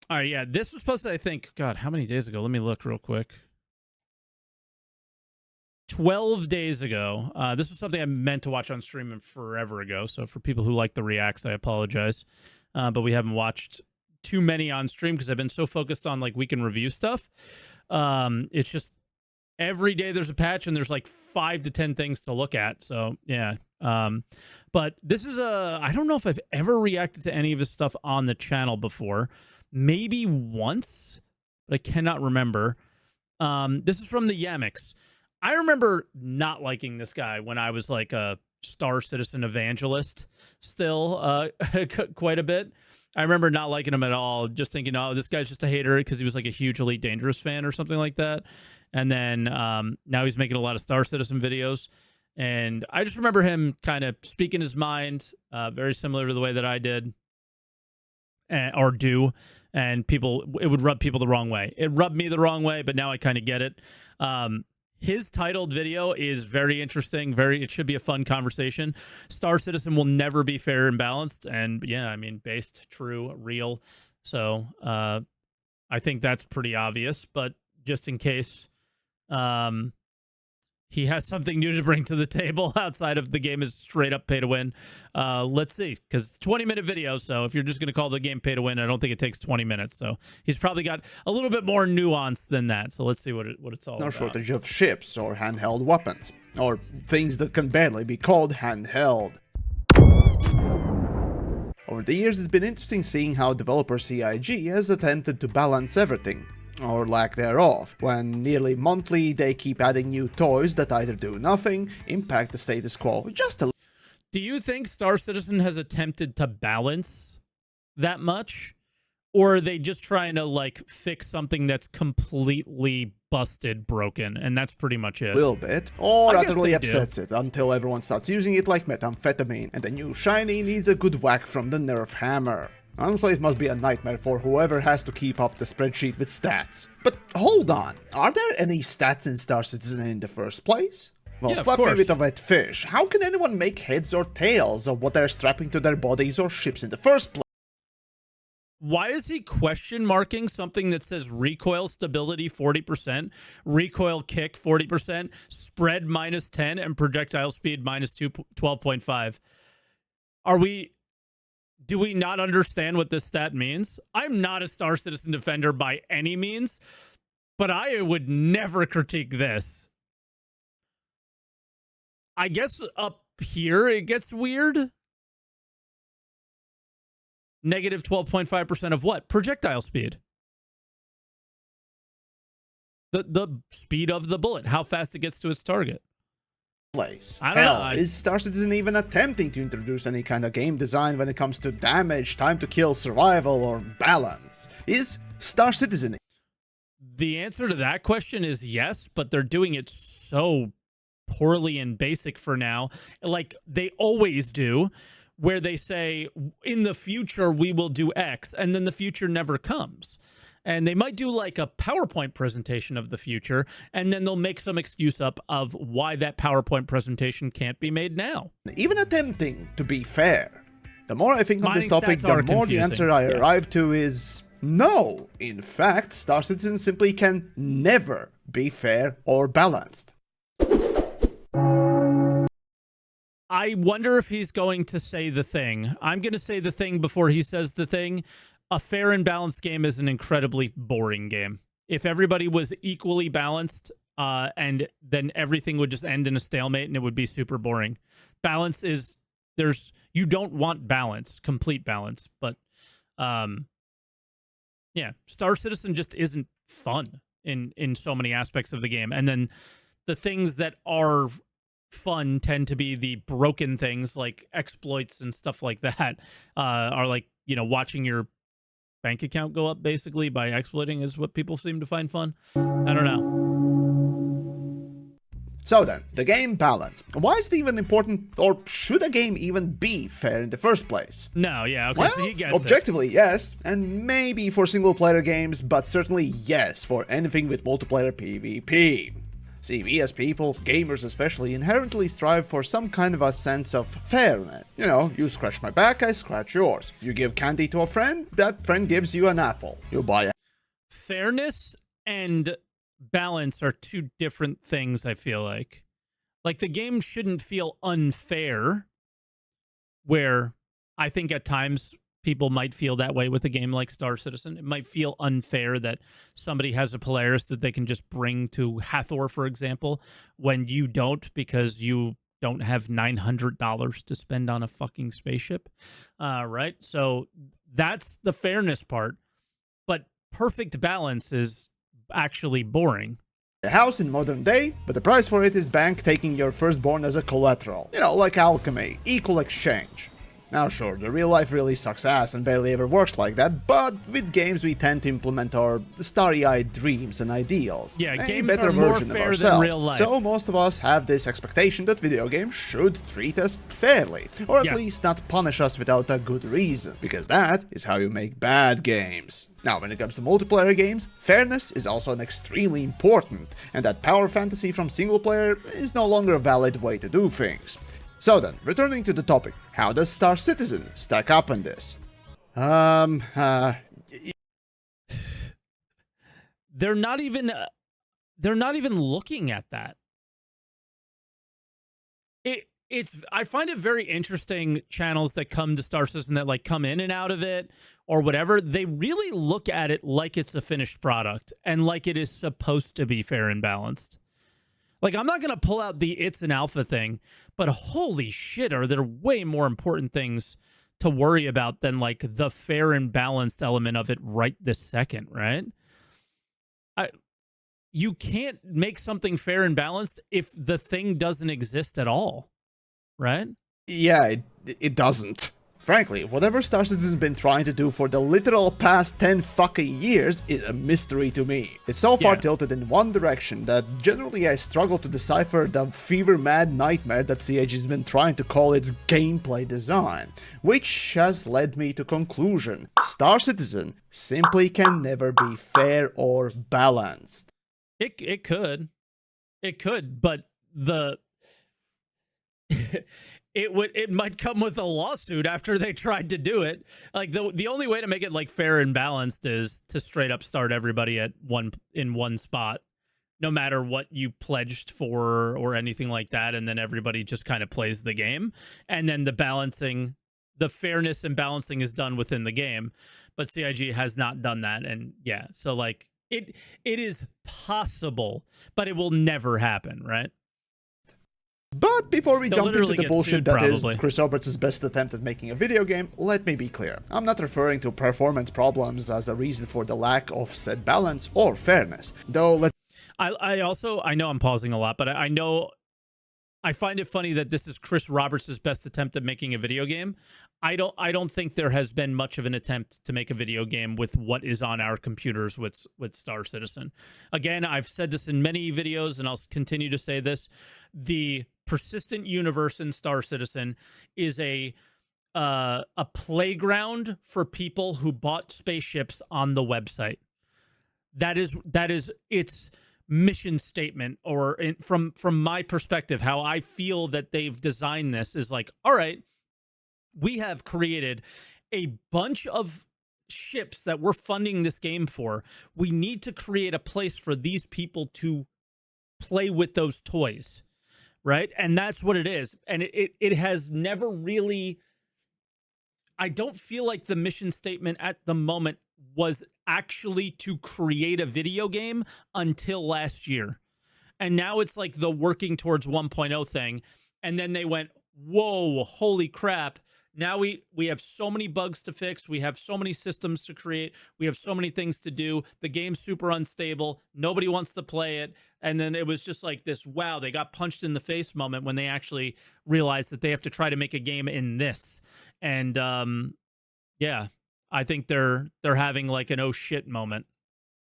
All right, yeah, this was supposed to, I think, God, how many days ago? Let me look real quick. 12 days ago. This was something I meant to watch on stream forever ago. So for people who like the reacts, I apologize. But we haven't watched too many on stream because I've been so focused on like week in review stuff. It's just every day there's a patch and there's like 5 to 10 things to look at. So yeah. But this is I don't know if I've ever reacted to any of his stuff on the channel before. Maybe once, but I cannot remember. This is from the Yamix. I remember not liking this guy when I was like a Star Citizen evangelist still quite a bit. I remember not liking him at all, just thinking, oh, this guy's just a hater because he was like a huge Elite Dangerous fan or something like that. And then now he's making a lot of Star Citizen videos. And I just remember him kind of speaking his mind, very similar to the way that I did or do. And it would rub people the wrong way. It rubbed me the wrong way, but now I kind of get it. His titled video is very interesting. It should be a fun conversation. Star Citizen will never be fair and balanced. And yeah, I mean, based, true, real. So I think that's pretty obvious. But just in case he has something new to bring to the table outside of the game is straight up pay to win. Let's see, because 20-minute video. So if you're just going to call the game pay to win, I don't think it takes 20 minutes. So he's probably got a little bit more nuance than that. So let's see what it's all about. No shortage of ships or handheld weapons, or things that can barely be called handheld. Over the years, it's been interesting seeing how developer CIG has attempted to balance everything, or lack thereof, when nearly monthly they keep adding new toys that either do nothing, impact the status quo just a little. Do you think Star Citizen has attempted to balance that much? Or are they just trying to like fix something that's completely busted, broken, and that's pretty much it? A little bit, or utterly upsets it until everyone starts using it like methamphetamine, and the new shiny needs a good whack from the Nerf hammer. Honestly, it must be a nightmare for whoever has to keep up the spreadsheet with stats. But hold on, are there any stats in Star Citizen in the first place? Well, yeah, slap me with a wet fish. How can anyone make heads or tails of what they're strapping to their bodies or ships in the first place? Why is he question marking something that says recoil stability 40%, recoil kick 40%, spread -10, and projectile speed -12.5? Do we not understand what this stat means? I'm not a Star Citizen defender by any means, but I would never critique this. I guess up here it gets weird. -12.5% of what? Projectile speed. The speed of the bullet, how fast it gets to its target. I don't know. Is Star Citizen even attempting to introduce any kind of game design when it comes to damage, time to kill, survival, or balance? Is Star Citizen? The answer to that question is yes, but they're doing it so poorly and basic for now, like they always do, where they say, in the future, we will do X, and then the future never comes. And they might do like a PowerPoint presentation of the future, and then they'll make some excuse up of why that PowerPoint presentation can't be made now. Even attempting to be fair. The more I think on this topic, the more the answer I arrive to is no. In fact, Star Citizen simply can never be fair or balanced. I wonder if he's going to say the thing. I'm going to say the thing before he says the thing. A fair and balanced game is an incredibly boring game. If everybody was equally balanced, and then everything would just end in a stalemate and it would be super boring. Balance is, you don't want balance, complete balance, but yeah, Star Citizen just isn't fun in so many aspects of the game. And then the things that are fun tend to be the broken things like exploits and stuff like that, are like, you know, watching your bank account go up basically by exploiting is what people seem to find fun. I don't know. So then, the game balance. Why is it even important, or should a game even be fair in the first place? No, yeah, okay, well, so he gets objectively, yes, and maybe for single-player games, but certainly yes for anything with multiplayer PvP. See, we as people, gamers especially, inherently strive for some kind of a sense of fairness. You know, you scratch my back, I scratch yours. You give candy to a friend, that friend gives you an apple. You buy a... Fairness and balance are two different things, I feel like. Like, the game shouldn't feel unfair, where I think at times people might feel that way with a game like Star Citizen. It might feel unfair that somebody has a Polaris that they can just bring to Hathor, for example, when you don't, because you don't have $900 to spend on a fucking spaceship, right? So that's the fairness part. But perfect balance is actually boring. A house in modern day, but the price for it is bank taking your firstborn as a collateral. You know, like alchemy, equal exchange. Now sure, the real life really sucks ass and barely ever works like that, but with games we tend to implement our starry-eyed dreams and ideals. Yeah, a games better are more version fair of ourselves. than real life. So most of us have this expectation that video games should treat us fairly, or at least not punish us without a good reason, because that is how you make bad games. Now, when it comes to multiplayer games, fairness is also an extremely important, and that power fantasy from single player is no longer a valid way to do things. So then, returning to the topic, how does Star Citizen stack up in this? They're not even looking at that. I find it very interesting, channels that come to Star Citizen that like come in and out of it or whatever. They really look at it like it's a finished product and like it is supposed to be fair and balanced. Like, I'm not going to pull out the it's an alpha thing, but holy shit, are there way more important things to worry about than like the fair and balanced element of it right this second, right? You can't make something fair and balanced if the thing doesn't exist at all, right? Yeah, it doesn't. Frankly, whatever Star Citizen's been trying to do for the literal past 10 fucking years is a mystery to me. It's so far tilted in one direction that generally I struggle to decipher the fever-mad nightmare that CIG has been trying to call its gameplay design, which has led me to conclusion: Star Citizen simply can never be fair or balanced. It could, but it might come with a lawsuit after they tried to do it. Like, the only way to make it like fair and balanced is to straight up start everybody at in one spot, no matter what you pledged for or anything like that, and then everybody just kind of plays the game, and then the fairness and balancing is done within the game. But CIG has not done that, and yeah, so like it is possible, but it will never happen, right? But before we jump into the bullshit that is probably Chris Roberts' best attempt at making a video game, let me be clear. I'm not referring to performance problems as a reason for the lack of said balance or fairness. Though I know I'm pausing a lot, but I find it funny that this is Chris Roberts' best attempt at making a video game. I don't think there has been much of an attempt to make a video game with what is on our computers with Star Citizen. Again, I've said this in many videos, and I'll continue to say this: the persistent universe in Star Citizen is a playground for people who bought spaceships on the website. That is its mission statement, or from my perspective, how I feel that they've designed this is like, all right, we have created a bunch of ships that we're funding this game for. We need to create a place for these people to play with those toys, right? And that's what it is. And it has never really... I don't feel like the mission statement at the moment was actually to create a video game until last year. And now it's like the working towards 1.0 thing. And then they went, whoa, holy crap. Now we have so many bugs to fix. We have so many systems to create. We have so many things to do. The game's super unstable. Nobody wants to play it. And then it was just like this, wow, they got punched in the face moment when they actually realized that they have to try to make a game in this. And yeah, I think they're having like an oh shit moment.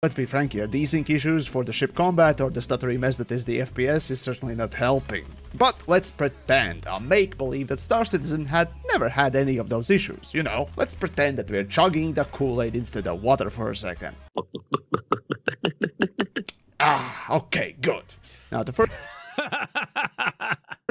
Let's be frank here, desync issues for the ship combat or the stuttery mess that is the FPS is certainly not helping. But let's pretend, make-believe that Star Citizen had never had any of those issues, you know? Let's pretend that we're chugging the Kool-Aid instead of water for a second. Okay, good. Now, to first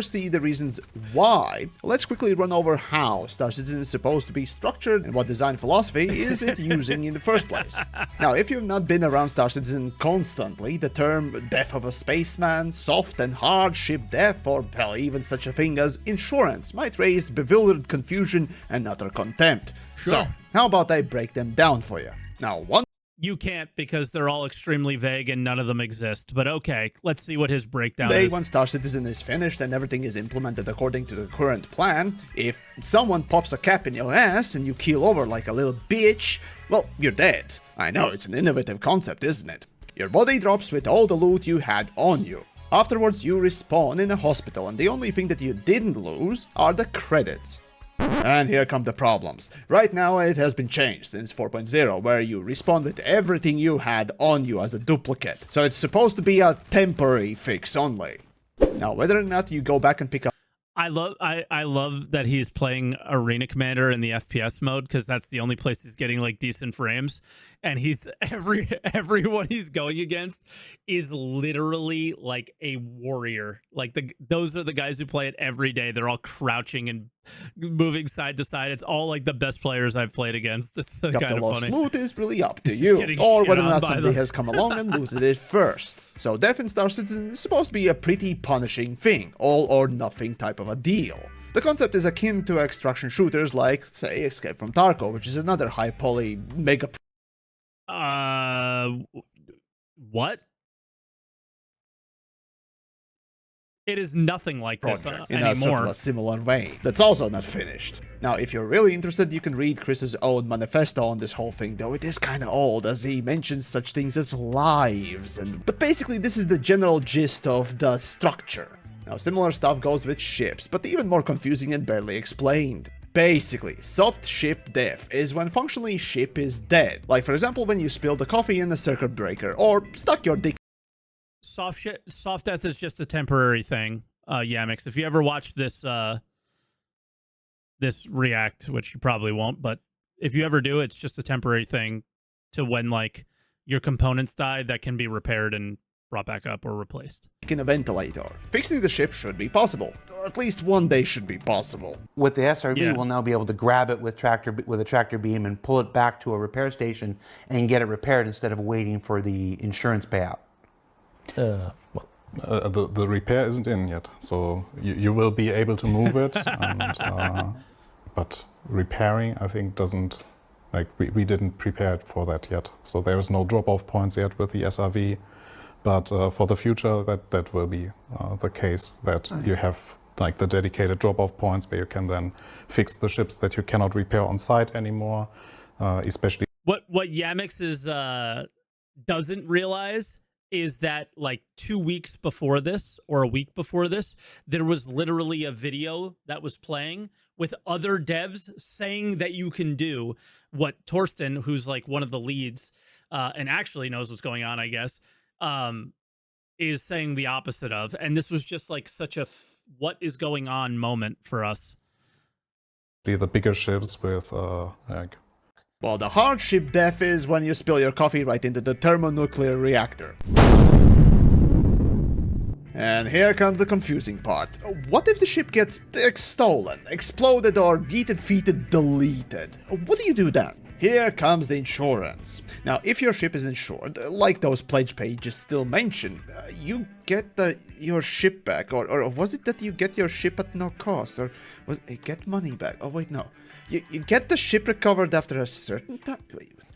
see the reasons why, let's quickly run over how Star Citizen is supposed to be structured and what design philosophy is it using in the first place. Now, if you've not been around Star Citizen constantly, the term death of a spaceman, soft and hard ship death, or hell, even such a thing as insurance might raise bewildered confusion and utter contempt. Sure. So, how about I break them down for you? Now, one You can't because they're all extremely vague and none of them exist. But okay, let's see what his breakdown day, is. when Star Citizen is finished and everything is implemented according to the current plan, if someone pops a cap in your ass and you keel over like a little bitch, well, you're dead. I know, it's an innovative concept, isn't it? Your body drops with all the loot you had on you. Afterwards, you respawn in a hospital, and the only thing that you didn't lose are the credits. And here come the problems. Right now it has been changed since 4.0, where you respawn with everything you had on you as a duplicate. So it's supposed to be a temporary fix only. Now, whether or not you go back and pick up... I love that he's playing Arena Commander in the FPS mode, because that's the only place he's getting like decent frames. And he's everyone he's going against is literally like a warrior. Like those are the guys who play it every day. They're all crouching and moving side to side. It's all like the best players I've played against. It's kind of funny. Loot is really up to you, or whether or not somebody has come along and looted it first. So death in Star Citizen is supposed to be a pretty punishing thing, all or nothing type of a deal. The concept is akin to extraction shooters like, say, Escape from Tarkov, which is another high poly mega. What? It is nothing like this in anymore. A similar vein. That's also not finished. Now, if you're really interested, you can read Chris's own manifesto on this whole thing, though it is kind of old, as he mentions such things as lives. But basically, this is the general gist of the structure. Now, similar stuff goes with ships, but even more confusing and barely explained. Basically, soft ship death is when functionally ship is dead. Like, for example, when you spilled the coffee in a circuit breaker, or stuck your dick. Soft death is just a temporary thing, Yamix. If you ever watch this this react, which you probably won't, but if you ever do, it's just a temporary thing to when, like, your components die that can be repaired and brought back up or replaced. In a ventilator. Fixing the ship should be possible, or at least one day should be possible. With the SRB, we'll now be able to grab it with a tractor beam and pull it back to a repair station and get it repaired instead of waiting for the insurance payout. The repair isn't in yet, so you will be able to move it, and, but repairing, I think, doesn't, like, we didn't prepare it for that yet. So there is no drop-off points yet with the SRV. But for the future, that will be the case, that you have like the dedicated drop-off points where you can then fix the ships that you cannot repair on site anymore, especially. What Yamix is doesn't realize is that like 2 weeks before this, or a week before this, there was literally a video that was playing with other devs saying that you can do what Torsten, who's like one of the leads and actually knows what's going on, I guess, is saying the opposite of. And this was just like such a what is going on moment for us. The bigger ships with like. Well, the hard ship death is when you spill your coffee right into the thermonuclear reactor. And here comes the confusing part. What if the ship gets stolen, exploded, or yeeted, deleted? What do you do then? Here comes the insurance. Now, if your ship is insured, like those pledge pages still mention, you get your ship back, or was it that you get your ship at no cost, or was it get money back? Oh wait, no, you get the ship recovered after a certain time.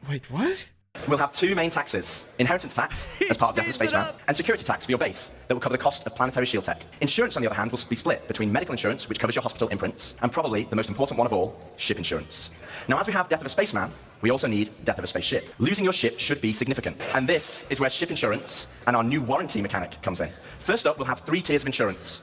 Wait, what? We'll have two main taxes: inheritance tax as part of Death of the Spaceman, and security tax for your base that will cover the cost of planetary shield tech. Insurance, on the other hand, will be split between medical insurance, which covers your hospital imprints, and probably the most important one of all, ship insurance. Now, as we have Death of a Spaceman, we also need Death of a Spaceship. Losing your ship should be significant, and this is where ship insurance and our new warranty mechanic comes in. First up, we'll have 3 tiers of insurance.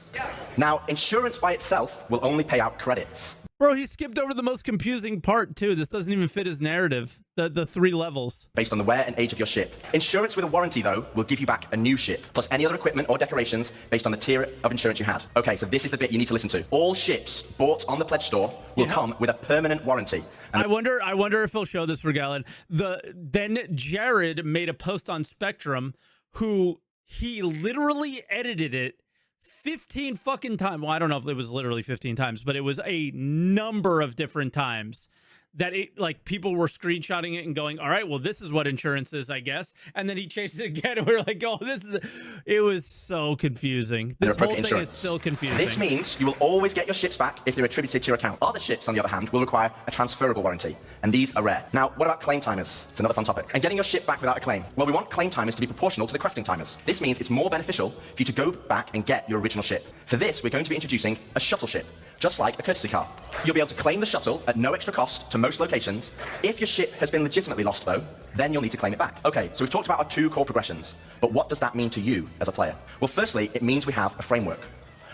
Now, insurance by itself will only pay out credits. Bro, he skipped over the most confusing part, too. This doesn't even fit his narrative. The 3 levels. Based on the wear and age of your ship. Insurance with a warranty, though, will give you back a new ship, plus any other equipment or decorations based on the tier of insurance you had. Okay, so this is the bit you need to listen to. All ships bought on the pledge store will come with a permanent warranty. And I wonder if he'll show this for Galen. Then Jared made a post on Spectrum who he literally edited it 15 fucking times. Well, I don't know if it was literally 15 times, but it was a number of different times that it, like, people were screenshotting it and going, all right, well, this is what insurance is, I guess. And then he changed it again, and we were like, oh, this is... It was so confusing. This whole thing is still confusing. This means you will always get your ships back if they're attributed to your account. Other ships, on the other hand, will require a transferable warranty, and these are rare. Now, what about claim timers? It's another fun topic. And getting your ship back without a claim. Well, we want claim timers to be proportional to the crafting timers. This means it's more beneficial for you to go back and get your original ship. For this, we're going to be introducing a shuttle ship, just like a courtesy car. You'll be able to claim the shuttle at no extra cost to most locations. If your ship has been legitimately lost, though, then you'll need to claim it back. Okay, so we've talked about our 2 core progressions, but what does that mean to you as a player? Well, firstly, it means we have a framework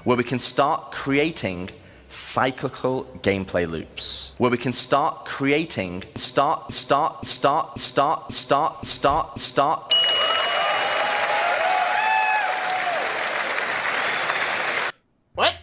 where we can start creating cyclical gameplay loops, where we can start creating start. What?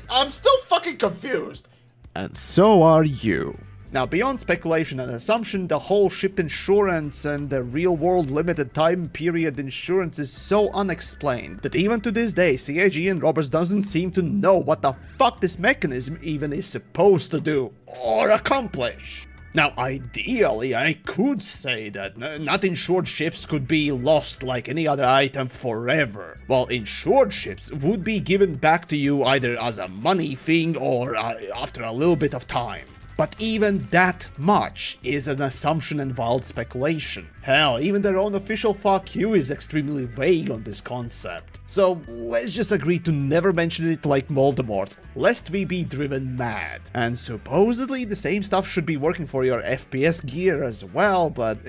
I'm still fucking confused. And so are you. Now, beyond speculation and assumption, the whole ship insurance and the real-world limited time period insurance is so unexplained that even to this day, CIG and Roberts doesn't seem to know what the fuck this mechanism even is supposed to do or accomplish. Now, ideally, I could say that not insured ships could be lost like any other item forever, while insured ships would be given back to you either as a money thing or after a little bit of time. But even that much is an assumption and wild speculation. Hell, even their own official fuck you is extremely vague on this concept. So let's just agree to never mention it like Voldemort, lest we be driven mad. And supposedly the same stuff should be working for your FPS gear as well, but...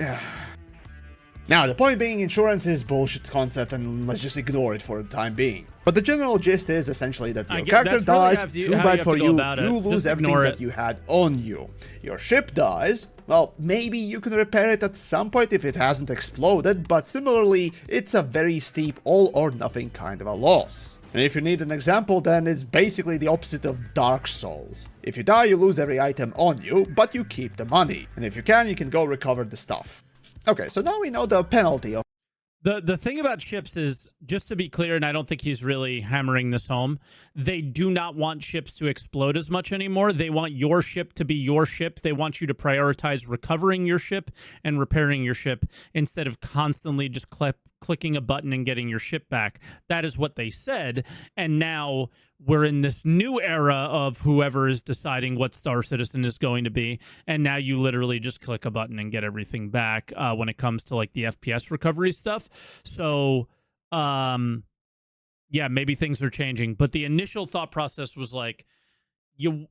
Now, the point being, insurance is bullshit concept and let's just ignore it for the time being. But the general gist is essentially that your character dies, too bad for you, you lose everything that you had on you. Your ship dies, well, maybe you can repair it at some point if it hasn't exploded, but similarly, it's a very steep all or nothing kind of a loss. And if you need an example, then it's basically the opposite of Dark Souls. If you die, you lose every item on you, but you keep the money. And if you can go recover the stuff. Okay, so now we know the penalty of... The thing about ships is, just to be clear, and I don't think he's really hammering this home, they do not want ships to explode as much anymore. They want your ship to be your ship. They want you to prioritize recovering your ship and repairing your ship instead of constantly just clicking a button and getting your ship back. That is what they said, and now we're in this new era of whoever is deciding what Star Citizen is going to be, and now you literally just click a button and get everything back when it comes to like the FPS recovery stuff. So yeah, maybe things are changing, but the initial thought process was like your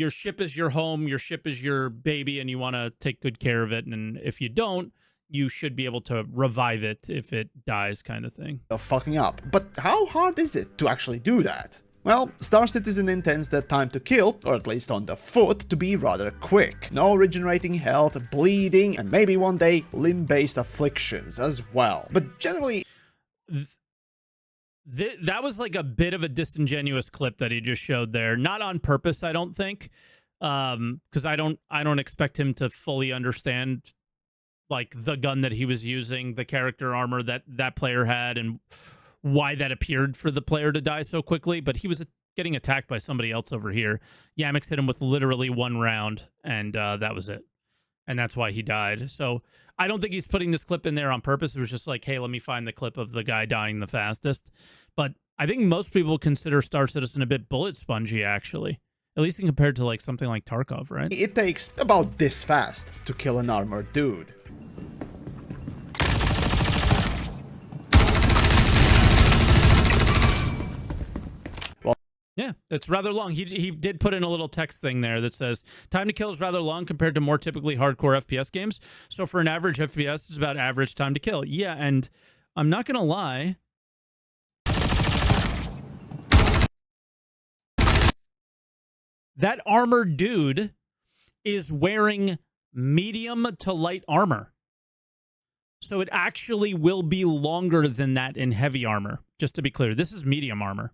ship is your home, your ship is your baby, and you want to take good care of it, and if you don't, you should be able to revive it if it dies, kind of thing. Fucking up. But how hard is it to actually do that? Well, Star Citizen intends that time to kill, or at least on the foot, to be rather quick. No regenerating health, bleeding, and maybe one day limb-based afflictions as well. But generally... That was like a bit of a disingenuous clip that he just showed there. Not on purpose, I don't think. Because I don't expect him to fully understand like the gun that he was using, the character armor that player had, and why that appeared for the player to die so quickly. But he was getting attacked by somebody else over here. Yamix hit him with literally one round, and that was it. And that's why he died. So I don't think he's putting this clip in there on purpose. It was just like, hey, let me find the clip of the guy dying the fastest. But I think most people consider Star Citizen a bit bullet spongy, actually. At least in compared to like something like Tarkov, right? It takes about this fast to kill an armored dude. Yeah, it's rather long. He did put in a little text thing there that says, time to kill is rather long compared to more typically hardcore FPS games. So for an average FPS, it's about average time to kill. Yeah, and I'm not going to lie. That armored dude is wearing medium to light armor. So it actually will be longer than that in heavy armor. Just to be clear, this is medium armor.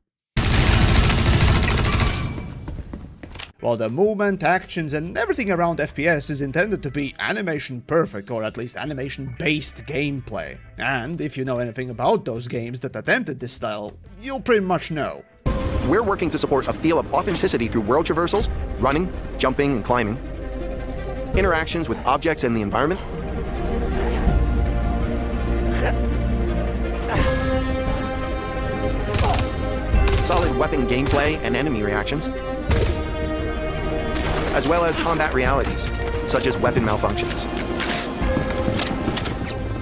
While the movement, actions, and everything around FPS is intended to be animation perfect, or at least animation based gameplay. And if you know anything about those games that attempted this style, you'll pretty much know. We're working to support a feel of authenticity through world traversals, running, jumping, and climbing, interactions with objects and the environment, solid weapon gameplay and enemy reactions, as well as combat realities, such as weapon malfunctions.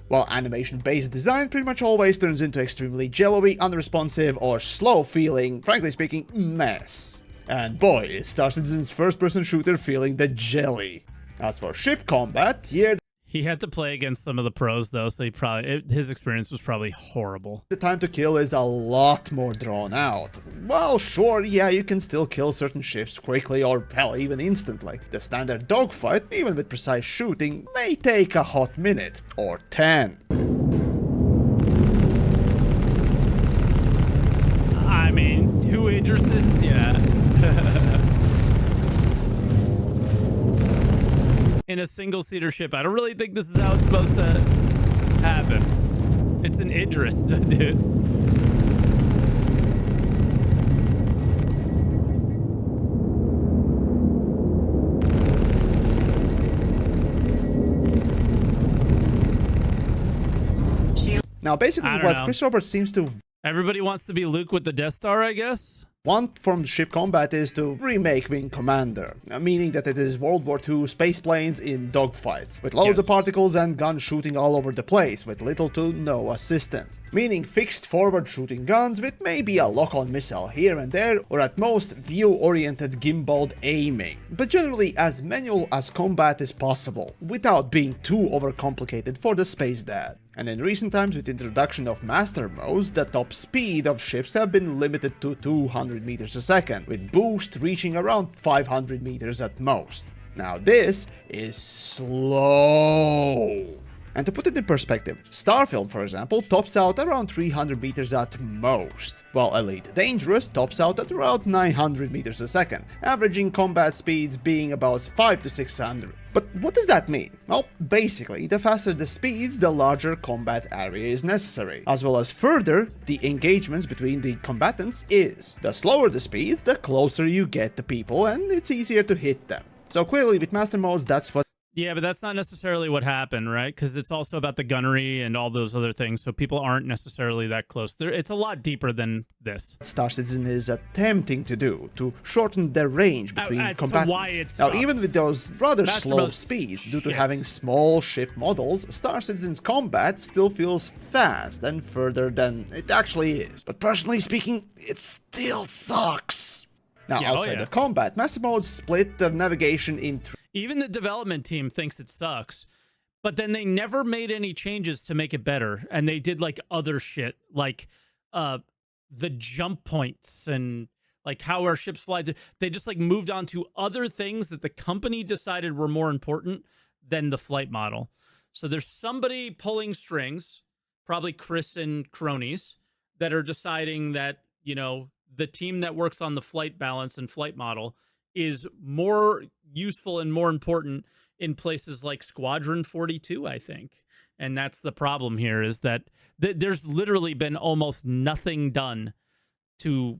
While animation-based design pretty much always turns into extremely jello-y, unresponsive, or slow-feeling, frankly speaking, mess. And boy, is Star Citizen's first-person shooter feeling the jelly. As for ship combat, here He had to play against some of the pros, though, so his experience was probably horrible. the time to kill is a lot more drawn out. Well, sure, yeah, you can still kill certain ships quickly or hell, even instantly. The standard dogfight, even with precise shooting, may take a hot minute or 10. I mean, 2 Idrises, yeah. In a single-seater ship. I don't really think this is how it's supposed to happen. It's an Idris, dude. Now, basically, I don't what know. Chris Roberts seems to Everybody wants to be Luke with the Death Star, I guess? want from ship combat is to remake Wing Commander, meaning that it is World War II space planes in dogfights, with loads of Yes. particles and guns shooting all over the place, with little to no assistance. Meaning fixed forward shooting guns with maybe a lock-on missile here and there, or at most view-oriented gimbaled aiming, but generally as manual as combat is possible, without being too overcomplicated for the space dad. And in recent times, with the introduction of master modes, the top speed of ships have been limited to 200 meters a second, with boost reaching around 500 meters at most. Now this is slow. And to put it in perspective, Starfield, for example, tops out around 300 meters at most, while Elite Dangerous tops out at around 900 meters a second, averaging combat speeds being about 5 to 600. But what does that mean? Well, basically, the faster the speeds, the larger combat area is necessary, as well as further the engagements between the combatants is. The slower the speeds, the closer you get to people, and it's easier to hit them. So clearly, with master modes, that's what Yeah, but that's not necessarily what happened, right? Because it's also about the gunnery and all those other things, so people aren't necessarily that close. It's a lot deeper than this. Star Citizen is attempting to do to shorten the range between as to combatants. why it Now, sucks. even with those rather Master slow mode's speeds, due to shit. having small ship models, Star Citizen's combat still feels fast and further than it actually is. But personally speaking, it still sucks. Now, Yeah, oh outside yeah. of combat, Master Mode split the navigation in Even the development team thinks it sucks, but then they never made any changes to make it better, and they did like other shit, like the jump points and like how our ships fly. They just like moved on to other things that the company decided were more important than the flight model. So there's somebody pulling strings, probably Chris and cronies, that are deciding that, you know, the team that works on the flight balance and flight model is more useful and more important in places like Squadron 42, I think. And that's the problem here, is that there's literally been almost nothing done to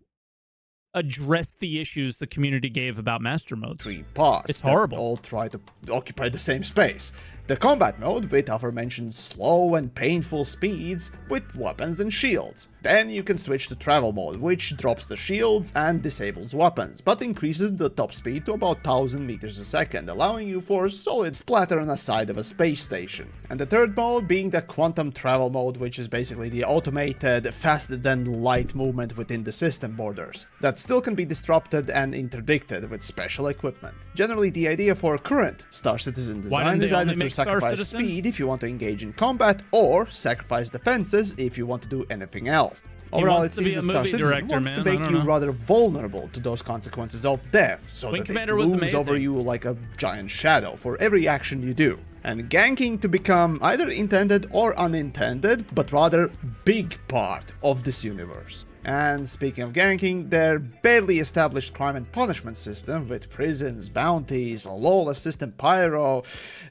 address the issues the community gave about master modes. 3 parts. It's that horrible. all try to occupy the same space. The combat mode with aforementioned slow and painful speeds with weapons and shields. Then you can switch to travel mode, which drops the shields and disables weapons, but increases the top speed to about 1000 meters a second, allowing you for a solid splatter on the side of a space station. And the third mode being the quantum travel mode, which is basically the automated, faster than light movement within the system borders, that still can be disrupted and interdicted with special equipment. Generally, the idea for current Star Citizen Why didn't design they is either only to make Star sacrifice Citizen? speed if you want to engage in combat, or sacrifice defenses if you want to do anything else. Overall, it wants to be seems a that Star movie Citizen director, wants man. to I make don't you know. rather vulnerable to those consequences of death, so Wing that Commander it was looms over amazing. you like a giant shadow for every action you do. and ganking to become either intended or unintended, but rather big part of this universe. And speaking of ganking, their barely established crime and punishment system with prisons, bounties, a lawless system pyro,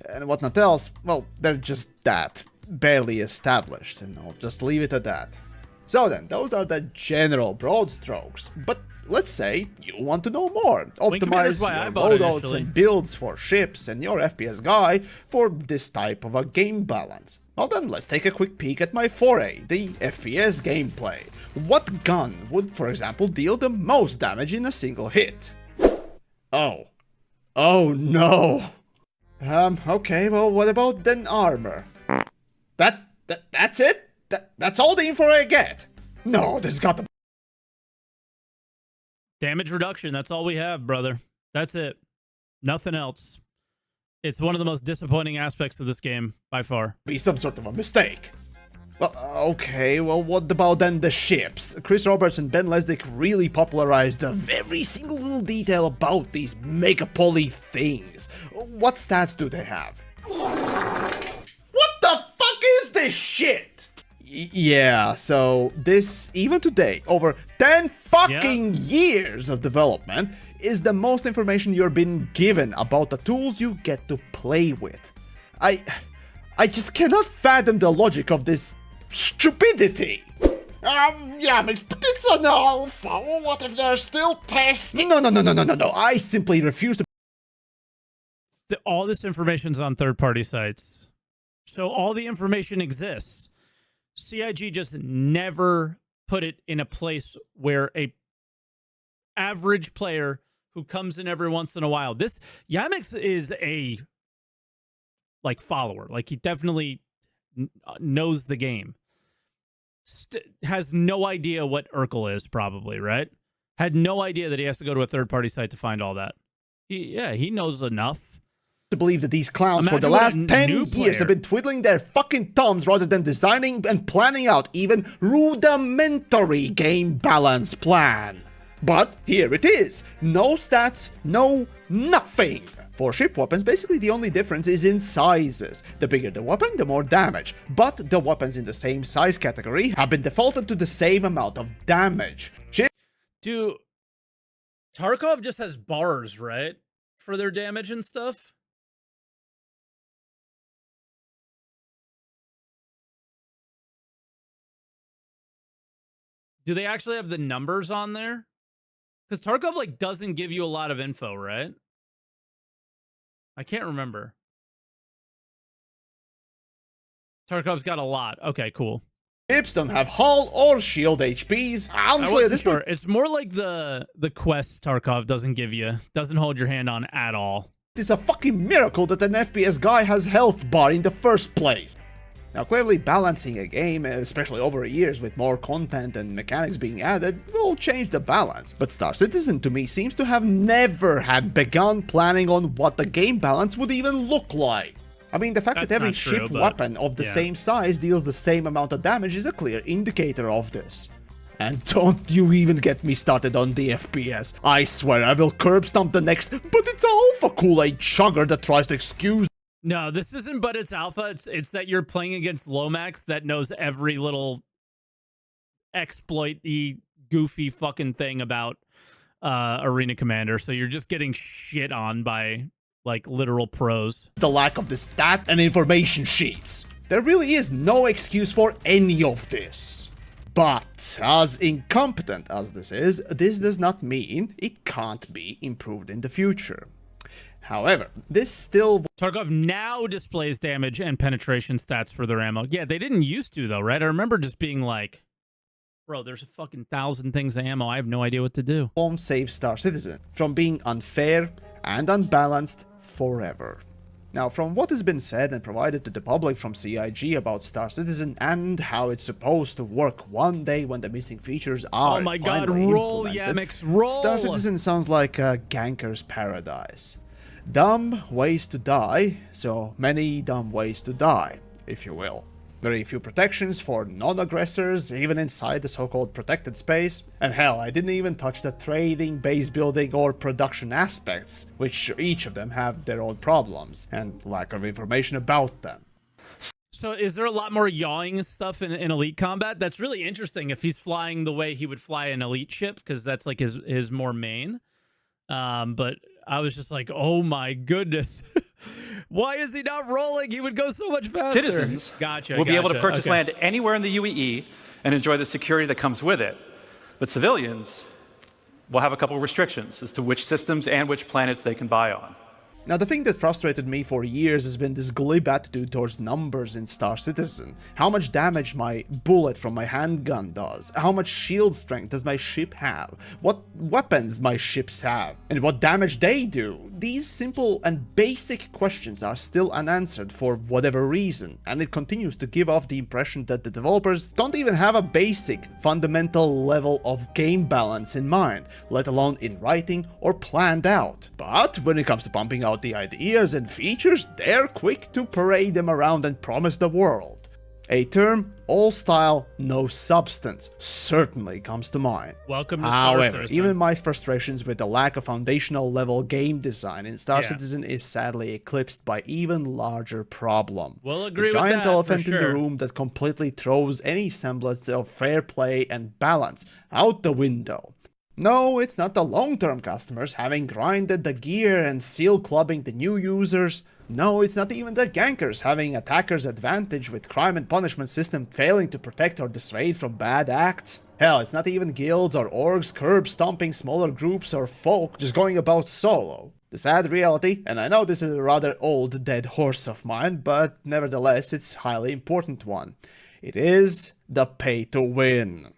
and whatnot else, well, they're just that, barely established, and I'll just leave it at that. So then, those are the general broad strokes, but let's say you want to know more. Optimize your loadouts and builds for ships and your FPS guy for this type of a game balance. Well then, let's take a quick peek at my foray, the FPS gameplay. What gun would, for example, deal the most damage in a single hit? Oh no. Okay, well, what about then armor? That's it? That's all the info I get? No, this got to... Damage reduction, that's all we have, brother. That's it. Nothing else. It's one of the most disappointing aspects of this game, by far. Be some sort of a mistake. Well, okay, well, what about then the ships? Chris Roberts and Ben Lesnick really popularized the very single little detail about these mega poly things. What stats do they have? What the fuck is this shit? Yeah, so this, even today, over 10 fucking years of development, is the most information you're being given about the tools you get to play with. I just cannot fathom the logic of this stupidity. Yeah, but it's an alpha. What if they're still testing? No. I simply refuse to. All this information's on third-party sites. So all the information exists. CIG just never put it in a place where a average player who comes in every once in a while. This Yamix is a follower. Like, he definitely knows the game. Has no idea what Urkel is, probably, right? Had no idea that he has to go to a third-party site to find all that. He knows enough to believe that these clowns for the last 10 years have been twiddling their fucking thumbs rather than designing and planning out even rudimentary game balance plan. But here it is. No stats, no nothing. For ship weapons, basically the only difference is in sizes. The bigger the weapon, the more damage. But the weapons in the same size category have been defaulted to the same amount of damage. Dude, Tarkov just has bars, right? For their damage and stuff? Do they actually have the numbers on there? Because Tarkov, doesn't give you a lot of info, right? I can't remember. Tarkov's got a lot. Okay, cool. Ships don't have hull or shield HPs. Honestly, I wasn't sure. It's more like the quests Tarkov doesn't give you. Doesn't hold your hand on at all. It's a fucking miracle that an FPS guy has health bar in the first place. Now, clearly balancing a game, especially over years with more content and mechanics being added, will change the balance. But Star Citizen, to me, seems to have never had begun planning on what the game balance would even look like. I mean, the fact that every ship weapon of the same size deals the same amount of damage is a clear indicator of this. And don't you even get me started on the FPS. I swear I will curb stomp the next, but it's all for Kool-Aid chugger that tries to excuse. No, this isn't but it's alpha. It's that you're playing against Lomax that knows every little exploit-y, goofy fucking thing about Arena Commander. So you're just getting shit on by, literal pros. The lack of the stat and information sheets. There really is no excuse for any of this. But, as incompetent as this is, this does not mean it can't be improved in the future. However, this still... Tarkov now displays damage and penetration stats for their ammo. Yeah, they didn't used to, though, right? I remember just being like, bro, there's a fucking 1,000 things of ammo. I have no idea what to do. Won't save Star Citizen from being unfair and unbalanced forever. Now, from what has been said and provided to the public from CIG about Star Citizen and how it's supposed to work one day when the missing features are oh my god, roll, Yamix, roll! Star Citizen sounds like a ganker's paradise. Dumb ways to die, so many dumb ways to die, if you will. Very few protections for non-aggressors, even inside the so-called protected space. And hell, I didn't even touch the trading, base building, or production aspects, which each of them have their own problems, and lack of information about them. So is there a lot more yawing stuff in Elite Combat? That's really interesting if he's flying the way he would fly an Elite ship, because that's like his more main. But I was just like, oh my goodness. Why is he not rolling? He would go so much faster. Citizens gotcha, will be able to gotcha. purchase Okay. land anywhere in the UEE and enjoy the security that comes with it. But civilians will have a couple of restrictions as to which systems and which planets they can buy on. Now, the thing that frustrated me for years has been this glib attitude towards numbers in Star Citizen. How much damage my bullet from my handgun does, how much shield strength does my ship have, what weapons my ships have, and what damage they do. These simple and basic questions are still unanswered for whatever reason, and it continues to give off the impression that the developers don't even have a basic, fundamental level of game balance in mind, let alone in writing or planned out. But when it comes to pumping out the ideas and features, they're quick to parade them around and promise the world. A term, all style, no substance, certainly comes to mind. Welcome to Star However, Citizen. even my frustrations with the lack of foundational level game design in Star Yeah. Citizen is sadly eclipsed by even larger problem. We'll agree the with giant that, elephant for in the sure. room that completely throws any semblance of fair play and balance out the window. No, it's not the long-term customers having grinded the gear and seal clubbing the new users. No, it's not even the gankers having attackers' advantage with crime and punishment system failing to protect or dissuade from bad acts. Hell, it's not even guilds or orgs curb stomping smaller groups or folk just going about solo. The sad reality, and I know this is a rather old dead horse of mine, but nevertheless it's a highly important one. It is the pay to win.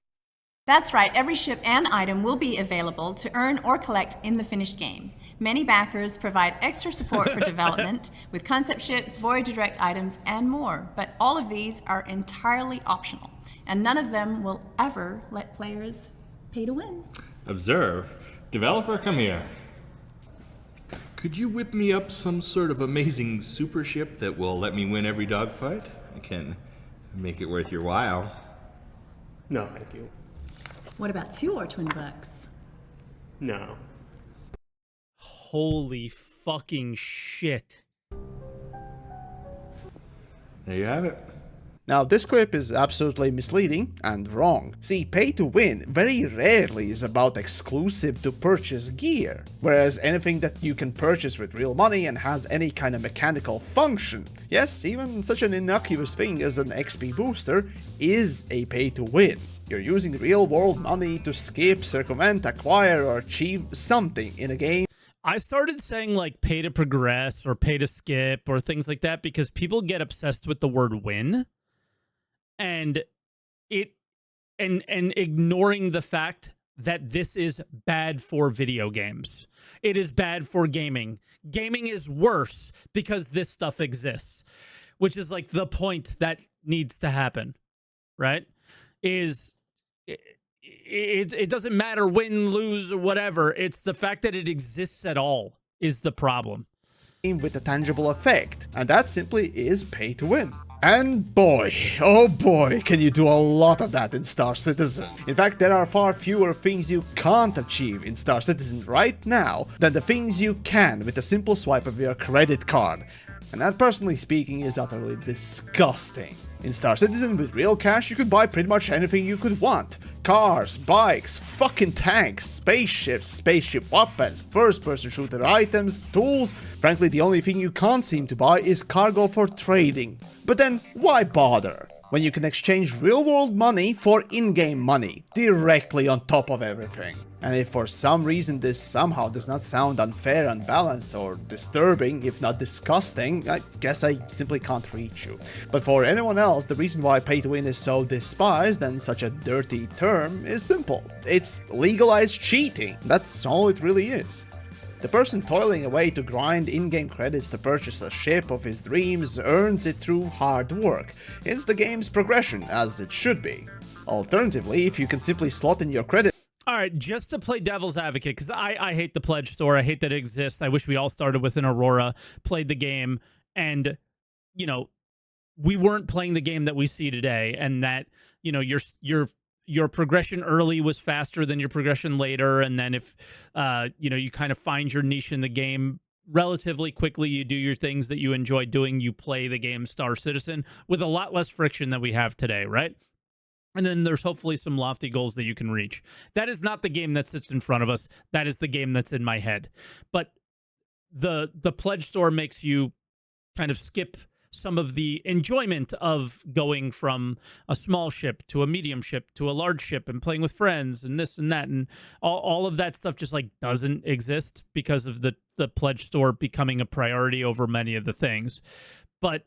That's right, every ship and item will be available to earn or collect in the finished game. Many backers provide extra support for development with concept ships, Voyager Direct items, and more, but all of these are entirely optional, and none of them will ever let players pay to win. Observe. Developer, come here. Could you whip me up some sort of amazing super ship that will let me win every dogfight? I can make it worth your while. No, thank you. What about $2 or $20? No. Holy fucking shit. There you have it. Now, this clip is absolutely misleading and wrong. See, pay to win very rarely is about exclusive to purchase gear, whereas anything that you can purchase with real money and has any kind of mechanical function, yes, even such an innocuous thing as an XP booster, is a pay to win. You're using real world money to skip, circumvent, acquire, or achieve something in a game. I started saying like pay to progress or pay to skip or things like that because people get obsessed with the word win and ignoring the fact that this is bad for video games. It is bad for gaming. Gaming is worse because this stuff exists, which is like the point that needs to happen, right? It doesn't matter win, lose, or whatever. It's the fact that it exists at all is the problem. With a tangible effect, and that simply is pay to win. And boy, oh boy, can you do a lot of that in Star Citizen. In fact, there are far fewer things you can't achieve in Star Citizen right now than the things you can with a simple swipe of your credit card. And that, personally speaking, is utterly disgusting. In Star Citizen, with real cash, you could buy pretty much anything you could want. Cars, bikes, fucking tanks, spaceships, spaceship weapons, first-person shooter items, tools. Frankly, the only thing you can't seem to buy is cargo for trading. But then, why bother? When you can exchange real-world money for in-game money, directly on top of everything. And if for some reason this somehow does not sound unfair, unbalanced, or disturbing, if not disgusting, I guess I simply can't reach you. But for anyone else, the reason why pay to win is so despised and such a dirty term is simple. It's legalized cheating. That's all it really is. The person toiling away to grind in-game credits to purchase a ship of his dreams earns it through hard work. It's the game's progression, as it should be. Alternatively, if you can simply slot in your credit. All right, just to play devil's advocate, because I hate the pledge store. I hate that it exists. I wish we all started with an Aurora, played the game, and, you know, we weren't playing the game that we see today, and that, you know, your progression early was faster than your progression later, and then if you know, you kind of find your niche in the game relatively quickly, you do your things that you enjoy doing, you play the game Star Citizen with a lot less friction than we have today, right? And then there's hopefully some lofty goals that you can reach. That is not the game that sits in front of us. That is the game that's in my head. But the pledge store makes you kind of skip some of the enjoyment of going from a small ship to a medium ship to a large ship and playing with friends and this and that, and all of that stuff just like doesn't exist because of the pledge store becoming a priority over many of the things. But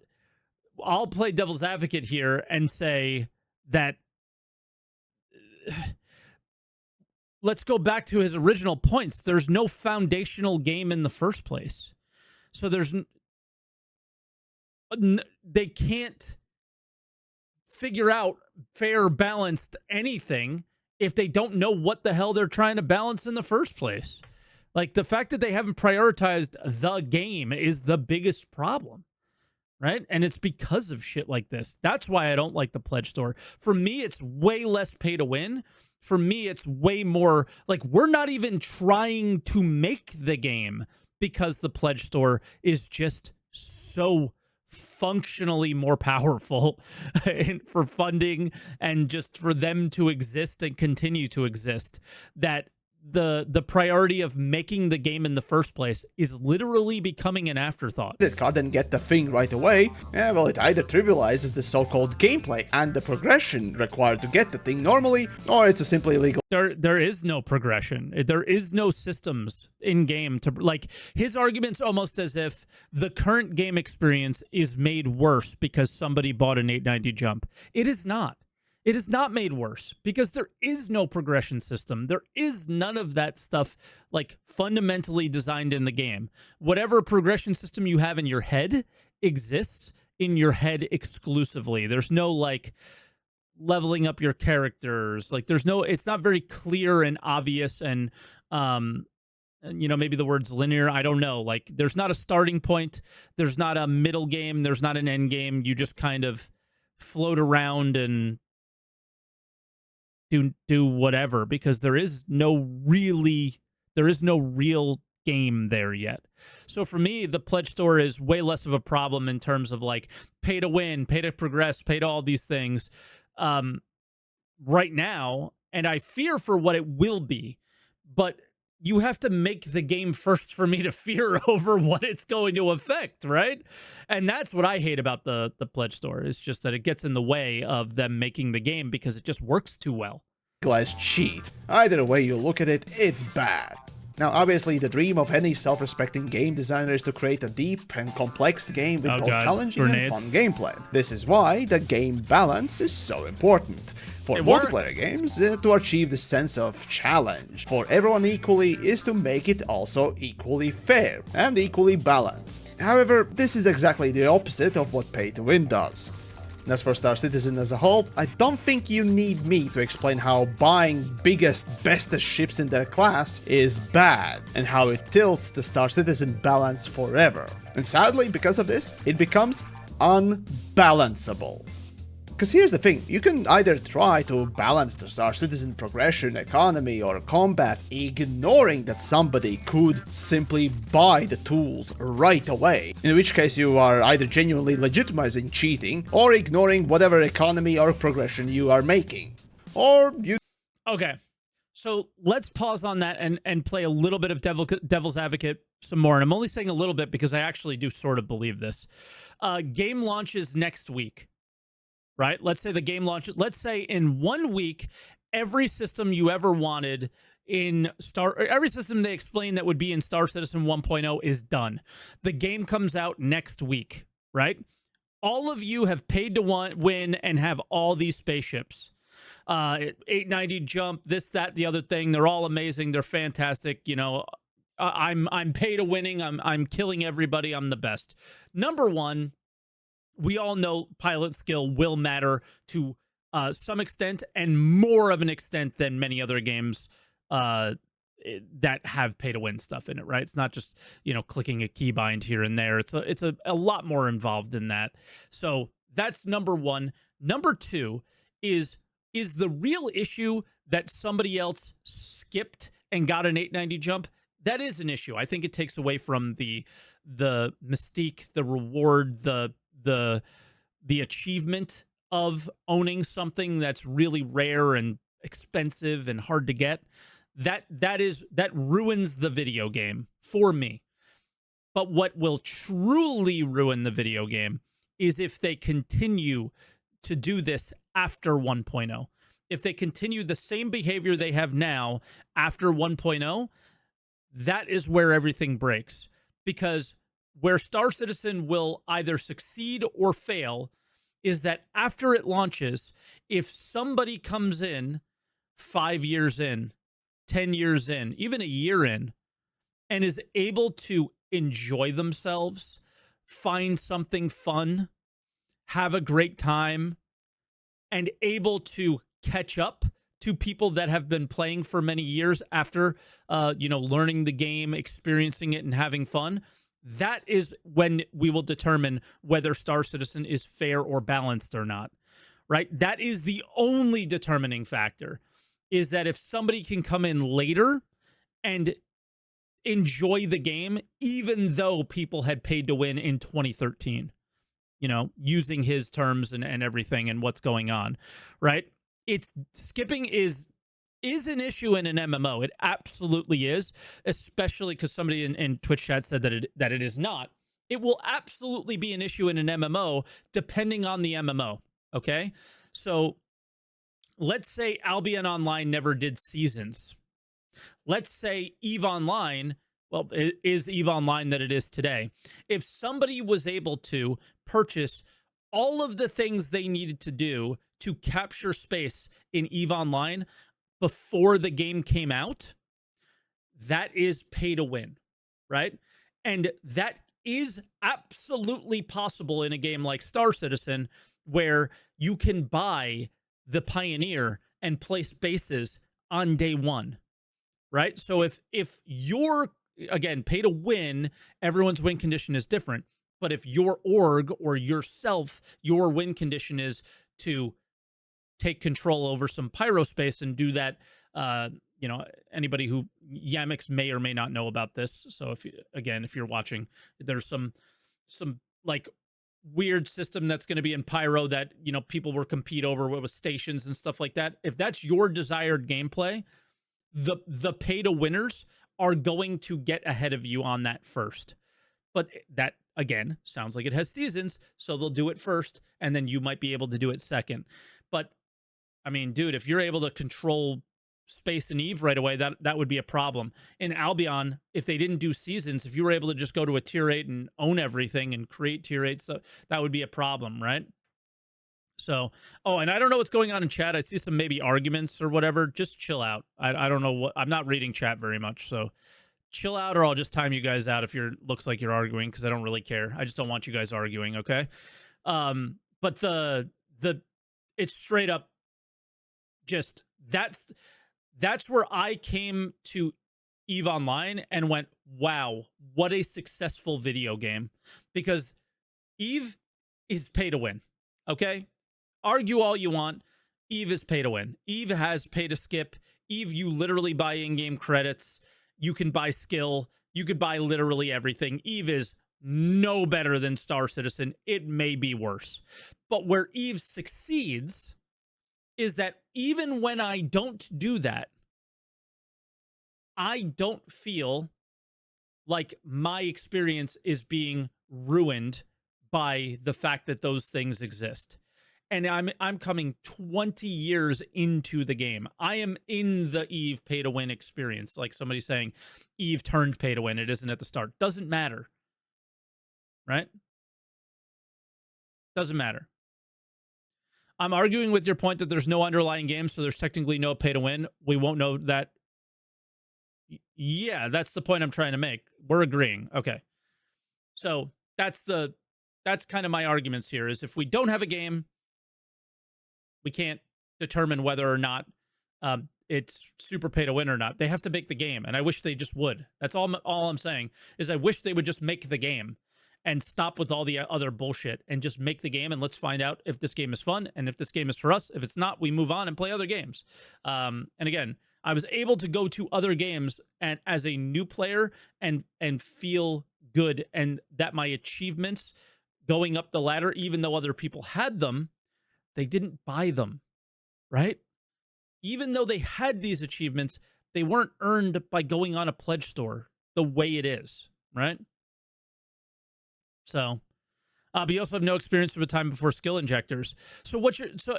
I'll play devil's advocate here and say that let's go back to his original points. There's no foundational game in the first place. So they can't figure out fair, balanced anything if they don't know what the hell they're trying to balance in the first place. Like, the fact that they haven't prioritized the game is the biggest problem, right? And it's because of shit like this. That's why I don't like the pledge store. For me, it's way less pay to win. For me, it's way more like we're not even trying to make the game because the pledge store is just so functionally more powerful for funding and just for them to exist and continue to exist, that the priority of making the game in the first place is literally becoming an afterthought. It card and get the thing right away, well, it either trivializes the so-called gameplay and the progression required to get the thing normally, or it's a simply illegal. There is no progression. There is no systems in game to, like, his argument's almost as if the current game experience is made worse because somebody bought an 890 jump. It is not. It is not made worse because there is no progression system. There is none of that stuff, like, fundamentally designed in the game. Whatever progression system you have in your head exists in your head exclusively. There's no, like, leveling up your characters. Like, there's no, it's not very clear and obvious and, you know, maybe the word's linear. I don't know. Like, there's not a starting point. There's not a middle game. There's not an end game. You just kind of float around and do whatever, because there is no real game there yet. So for me, the pledge store is way less of a problem in terms of, like, pay to win, pay to progress, pay to all these things right now, and I fear for what it will be. But you have to make the game first for me to fear over what it's going to affect, right? And that's what I hate about the pledge store, is just that it gets in the way of them making the game because it just works too well. As cheat. Either way you look at it, it's bad. Now, obviously, the dream of any self-respecting game designer is to create a deep and complex game with both challenging and fun gameplay. This is why the game balance is so important. For multiplayer games, to achieve the sense of challenge for everyone equally is to make it also equally fair and equally balanced. However, this is exactly the opposite of what pay-to-win does. As for Star Citizen as a whole, I don't think you need me to explain how buying biggest, bestest ships in their class is bad, and how it tilts the Star Citizen balance forever. And sadly, because of this, it becomes unbalanceable. Because here's the thing, you can either try to balance the Star Citizen progression, economy, or combat, ignoring that somebody could simply buy the tools right away, in which case you are either genuinely legitimizing cheating, or ignoring whatever economy or progression you are making. Or you... Okay, so let's pause on that and play a little bit of devil's advocate some more, and I'm only saying a little bit because I actually do sort of believe this. Game launches next week. Right? Let's say the game launches. Let's say in 1 week, every system you ever wanted in every system they explain that would be in Star Citizen 1.0 is done. The game comes out next week, right? All of you have paid to win and have all these spaceships. 890 jump, this, that, the other thing. They're all amazing. They're fantastic. You know, I'm pay to winning. I'm killing everybody. I'm the best. Number one, we all know pilot skill will matter to some extent, and more of an extent than many other games that have pay-to-win stuff in it, right? It's not just, you know, clicking a keybind here and there. It's a lot more involved than that. So That's number one. Number two is the real issue that somebody else skipped and got an 890 jump. That is an issue. I think it takes away from the mystique, the reward, the achievement of owning something that's really rare and expensive and hard to get. That ruins the video game for me. But what will truly ruin the video game is if they continue to do this after 1.0. If they continue the same behavior they have now after 1.0, that is where everything breaks. Because where Star Citizen will either succeed or fail is that after it launches, if somebody comes in 5 years in, 10 years in, even a year in, and is able to enjoy themselves, find something fun, have a great time, and able to catch up to people that have been playing for many years after, learning the game, experiencing it, and having fun, that is when we will determine whether Star Citizen is fair or balanced or not, right? That is the only determining factor, is that if somebody can come in later and enjoy the game, even though people had paid to win in 2013, using his terms and everything and what's going on, right? It's skipping is an issue in an MMO. It absolutely is, especially because somebody in Twitch chat said that it is not. It will absolutely be an issue in an MMO depending on the MMO, okay? So let's say Albion Online never did seasons. Let's say EVE Online, well, is EVE Online that it is today. If somebody was able to purchase all of the things they needed to do to capture space in EVE Online before the game came out, that is pay to win, right? And that is absolutely possible in a game like Star Citizen, where you can buy the Pioneer and place bases on day one, right? So if you're, again, pay to win, everyone's win condition is different. But if your org or yourself, your win condition is to take control over some pyro space and do that, anybody who Yamix may or may not know about this. So if you're watching, there's some like weird system that's going to be in pyro that, people will compete over with stations and stuff like that. If that's your desired gameplay, the pay to winners are going to get ahead of you on that first. But that, again, sounds like it has seasons, so they'll do it first, and then you might be able to do it second. But, I mean, dude, if you're able to control space in EVE right away, that would be a problem. In Albion, if they didn't do seasons, if you were able to just go to a tier 8 and own everything and create tier 8, so that would be a problem, right? So, and I don't know what's going on in chat. I see some maybe arguments or whatever. Just chill out. I don't know I'm not reading chat very much, so chill out, or I'll just time you guys out if looks like you're arguing, because I don't really care. I just don't want you guys arguing, okay? But it's straight up just that's where I came to EVE Online and went, wow, what a successful video game. Because EVE is pay to win, okay? Argue all you want. EVE is pay to win. EVE has pay to skip. EVE, you literally buy in-game credits. You can buy skill. You could buy literally everything. EVE is no better than Star Citizen. It may be worse. But where EVE succeeds is that even when I don't do that, I don't feel like my experience is being ruined by the fact that those things exist. And I'm coming 20 years into the game. I am in the EVE pay to win experience. Like somebody saying EVE turned pay to win. It isn't at the start. Doesn't matter. Right? Doesn't matter. I'm arguing with your point that there's no underlying game, so there's technically no pay to win. We won't know that. Yeah, that's the point I'm trying to make. We're agreeing. Okay. So that's kind of my arguments here, is if we don't have a game, we can't determine whether or not it's super pay to win or not. They have to make the game, and I wish they just would. That's all I'm saying, is I wish they would just make the game, and stop with all the other bullshit and just make the game, and let's find out if this game is fun and if this game is for us. If it's not, we move on and play other games. And again, I was able to go to other games and as a new player and feel good, and that my achievements going up the ladder, even though other people had them, they didn't buy them, right? Even though they had these achievements, they weren't earned by going on a pledge store the way it is, right? So, but you also have no experience from a time before skill injectors. So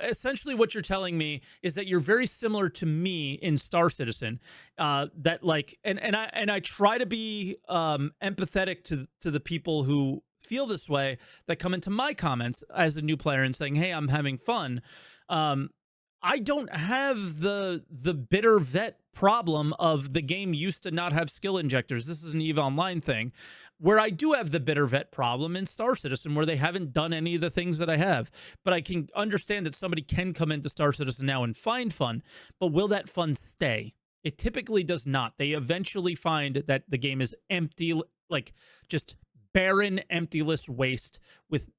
essentially what you're telling me is that you're very similar to me in Star Citizen. That like, and I try to be empathetic to the people who feel this way that come into my comments as a new player and saying, "Hey, I'm having fun." I don't have the bitter vet problem of the game used to not have skill injectors. This is an EVE Online thing. Where I do have the bitter vet problem in Star Citizen, where they haven't done any of the things that I have. But I can understand that somebody can come into Star Citizen now and find fun, but will that fun stay? It typically does not. They eventually find that the game is empty, like just barren, emptyless waste with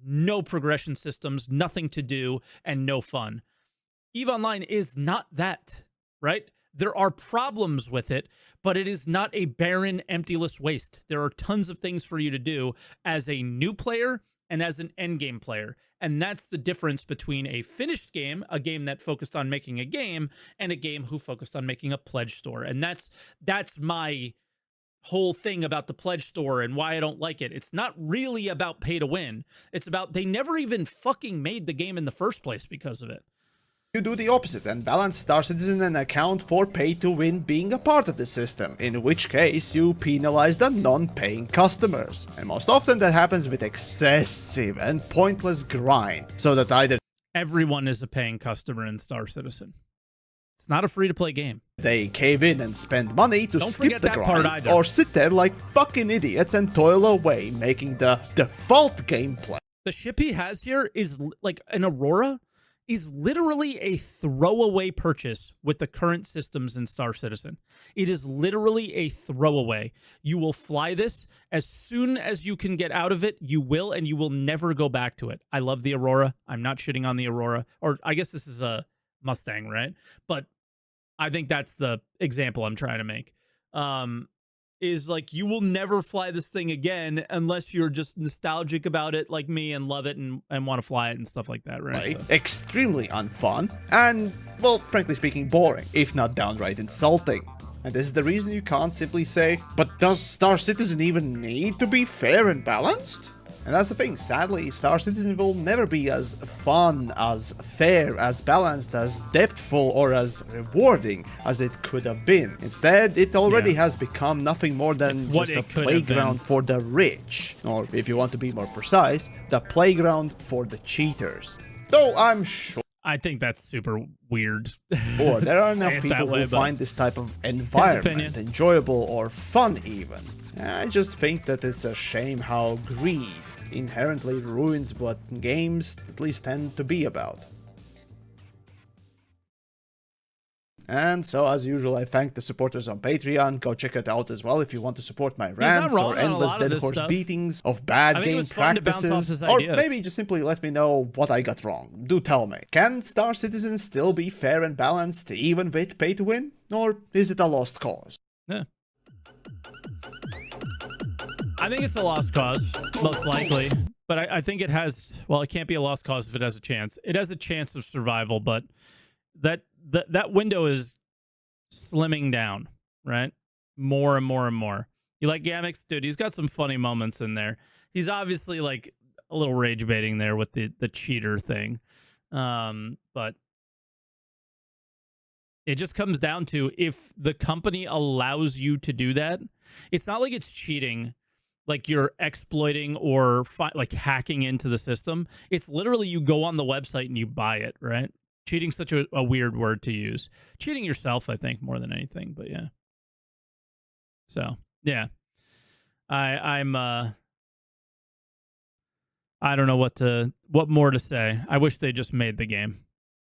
no progression systems, nothing to do, and no fun. EVE Online is not that, right? There are problems with it, but it is not a barren, emptyless waste. There are tons of things for you to do as a new player and as an endgame player. And that's the difference between a finished game, a game that focused on making a game, and a game who focused on making a pledge store. And that's my whole thing about the pledge store and why I don't like it. It's not really about pay to win. It's about they never even fucking made the game in the first place because of it. You do the opposite and balance Star Citizen and account for pay-to-win being a part of the system, in which case you penalize the non-paying customers. And most often that happens with excessive and pointless grind, so that either everyone is a paying customer in Star Citizen. It's not a free-to-play game. They cave in and spend money to Don't skip forget the that grind, part either. or sit there like fucking idiots and toil away, making the default gameplay. The ship he has here is like an Aurora is literally a throwaway purchase with the current systems in Star Citizen. It is literally a throwaway. You will fly this as soon as you can get out of it. You will, and you will never go back to it. I love the Aurora. I'm not shitting on the Aurora. Or I guess this is a Mustang, right? But I think that's the example I'm trying to make. Is like you will never fly this thing again unless you're just nostalgic about it like me and love it and want to fly it and stuff like that, right? So. Extremely unfun and, well, frankly speaking, boring, if not downright insulting. And this is the reason you can't simply say, but does Star Citizen even need to be fair and balanced? And that's the thing, sadly, Star Citizen will never be as fun, as fair, as balanced, as depthful, or as rewarding as it could have been. Instead, it already has become nothing more than just a playground for the rich. Or, if you want to be more precise, the playground for the cheaters. Though I'm sure... I think that's super weird. Or there are enough people who find this type of environment enjoyable or fun even. I just think that it's a shame how greed inherently ruins what games at least tend to be about. And so, as usual, I thank the supporters on Patreon. Go check it out as well if you want to support my rants or endless dead horse beatings of bad game practices. Or maybe just simply let me know what I got wrong. Do tell me. Can Star Citizen still be fair and balanced even with pay to win? Or is it a lost cause? Yeah. I think it's a lost cause, most likely. But I think it has... Well, it can't be a lost cause if it has a chance. It has a chance of survival, but that window is slimming down, right? More and more and more. You like Gamix? Dude, he's got some funny moments in there. He's obviously like a little rage baiting there with the cheater thing. But it just comes down to if the company allows you to do that, it's not like it's cheating, like you're exploiting or like hacking into the system. It's literally you go on the website and you buy it, right? Cheating's such a weird word to use. Cheating yourself, I think, more than anything, but yeah. So, yeah. I don't know what more to say. I wish they just made the game.